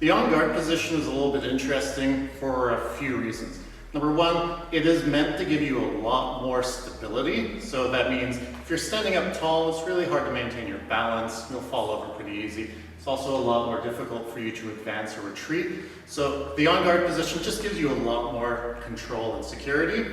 The on-guard position is a little bit interesting for a few reasons. Number one, it is meant to give you a lot more stability. So that means if you're standing up tall, it's really hard to maintain your balance. You'll fall over pretty easy. It's also a lot more difficult for you to advance or retreat. So the on-guard position just gives you a lot more control and security.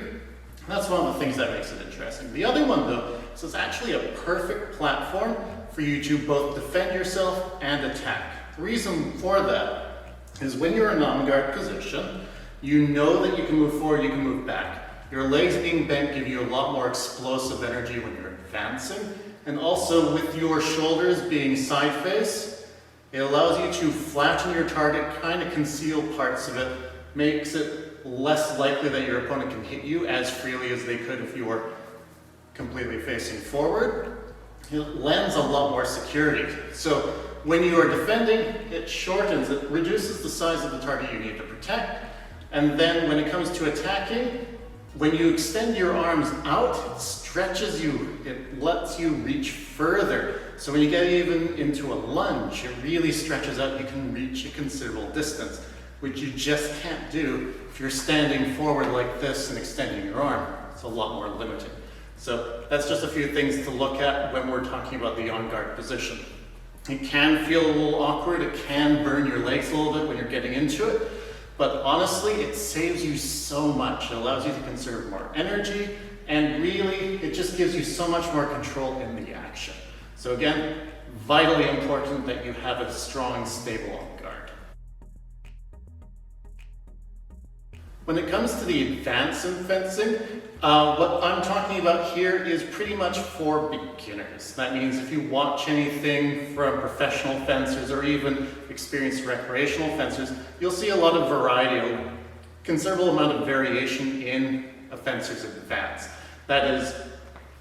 That's one of the things that makes it interesting. The other one though, is it's actually a perfect platform for you to both defend yourself and attack. The reason for that is when you're in an on-guard position, you know that you can move forward, you can move back. Your legs being bent give you a lot more explosive energy when you're advancing. And also with your shoulders being side face, it allows you to flatten your target, kind of conceal parts of it, makes it less likely that your opponent can hit you as freely as they could if you were completely facing forward. It lends a lot more security. So when you are defending, it shortens, it reduces the size of the target you need to protect. And then when it comes to attacking, when you extend your arms out, it stretches you, it lets you reach further. So when you get even into a lunge, it really stretches out, you can reach a considerable distance, which you just can't do if you're standing forward like this and extending your arm. It's a lot more limited. So that's just a few things to look at when we're talking about the on-guard position. It can feel a little awkward, it can burn your legs a little bit when you're getting into it, but honestly, it saves you so much. It allows you to conserve more energy, and really, it just gives you so much more control in the action. So again, vitally important that you have a strong, stable on-guard. When it comes to the advance in fencing, what I'm talking about here is pretty much for beginners. That means if you watch anything from professional fencers or even experienced recreational fencers, you'll see a lot of variety, a considerable amount of variation in a fencer's advance. That is,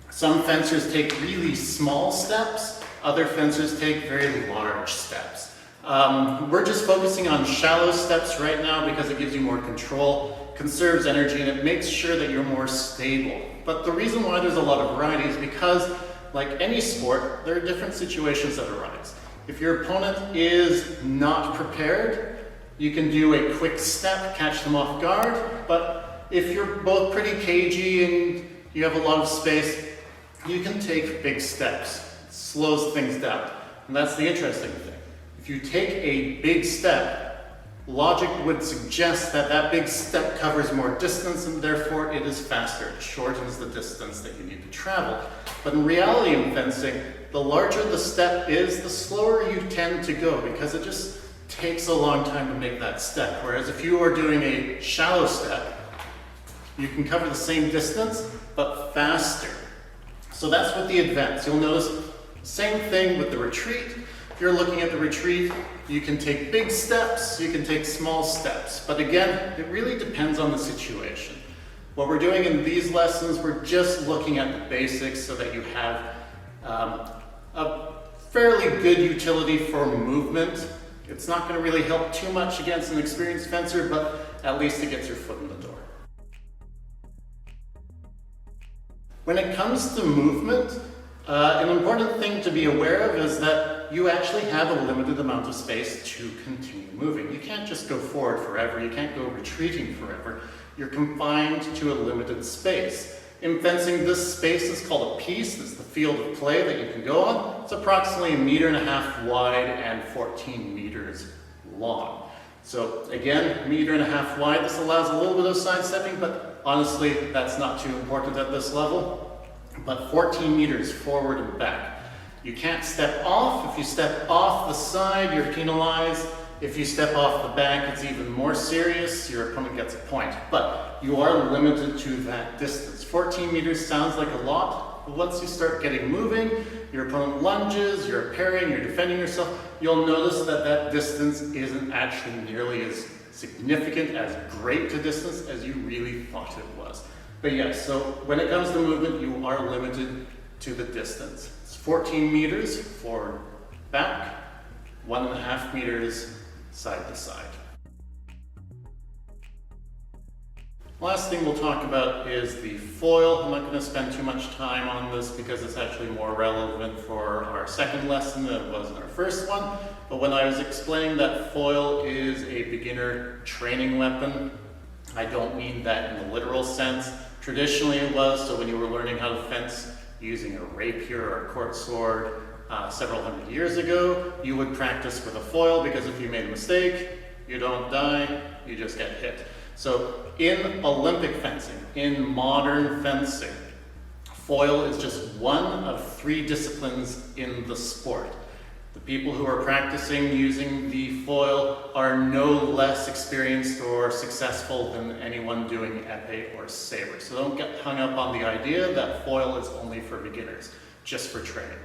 some fencers take really small steps, other fencers take very large steps. We're just focusing on shallow steps right now because it gives you more control, conserves energy, and it makes sure that you're more stable. But the reason why there's a lot of variety is because, like any sport, there are different situations that arise. If your opponent is not prepared, you can do a quick step, catch them off guard, but if you're both pretty cagey and you have a lot of space, you can take big steps. It slows things down, and that's the interesting thing. If you take a big step, logic would suggest that that big step covers more distance and therefore it is faster. It shortens the distance that you need to travel. But in reality in fencing, the larger the step is, the slower you tend to go because it just takes a long time to make that step. Whereas if you are doing a shallow step, you can cover the same distance but faster. So that's with the advance. You'll notice same thing with the retreat. If you're looking at the retreat, you can take big steps, you can take small steps. But again, it really depends on the situation. What we're doing in these lessons, we're just looking at the basics so that you have a fairly good utility for movement. It's not going to really help too much against an experienced fencer, but at least it gets your foot in the door. When it comes to movement, an important thing to be aware of is that you actually have a limited amount of space to continue moving. You can't just go forward forever, you can't go retreating forever. You're confined to a limited space. In fencing, this space is called a piece. It's the field of play that you can go on. It's approximately 1.5 meters wide and 14 meters long. So again, 1.5 meters wide. This allows a little bit of sidestepping, but honestly, that's not too important at this level. But 14 meters forward and back. You can't step off. If you step off the side, you're penalized. If you step off the back, it's even more serious. Your opponent gets a point. But you are limited to that distance. 14 meters sounds like a lot, but once you start getting moving, your opponent lunges, you're parrying, you're defending yourself, you'll notice that that distance isn't actually nearly as significant, as great to distance as you really thought it was. But yes, so when it comes to movement, you are limited to the distance. It's 14 meters forward, back, 1.5 meters side to side. Last thing we'll talk about is the foil. I'm not going to spend too much time on this because it's actually more relevant for our second lesson than it was in our first one. But when I was explaining that foil is a beginner training weapon, I don't mean that in the literal sense. Traditionally it was, so when you were learning how to fence using a rapier or a court sword several hundred years ago, you would practice with a foil, because if you made a mistake, you don't die, you just get hit. So in Olympic fencing, in modern fencing, foil is just one of 3 disciplines in the sport. The people who are practicing using the foil are no less experienced or successful than anyone doing épée or saber. So don't get hung up on the idea that foil is only for beginners, just for training.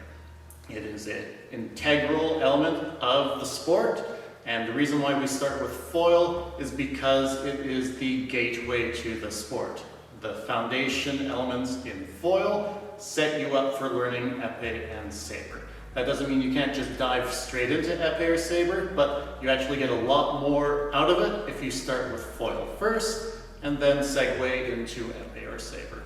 It is an integral element of the sport, and the reason why we start with foil is because it is the gateway to the sport. The foundation elements in foil set you up for learning épée and saber. That doesn't mean you can't just dive straight into épée or saber, but you actually get a lot more out of it if you start with foil first and then segue into épée or saber.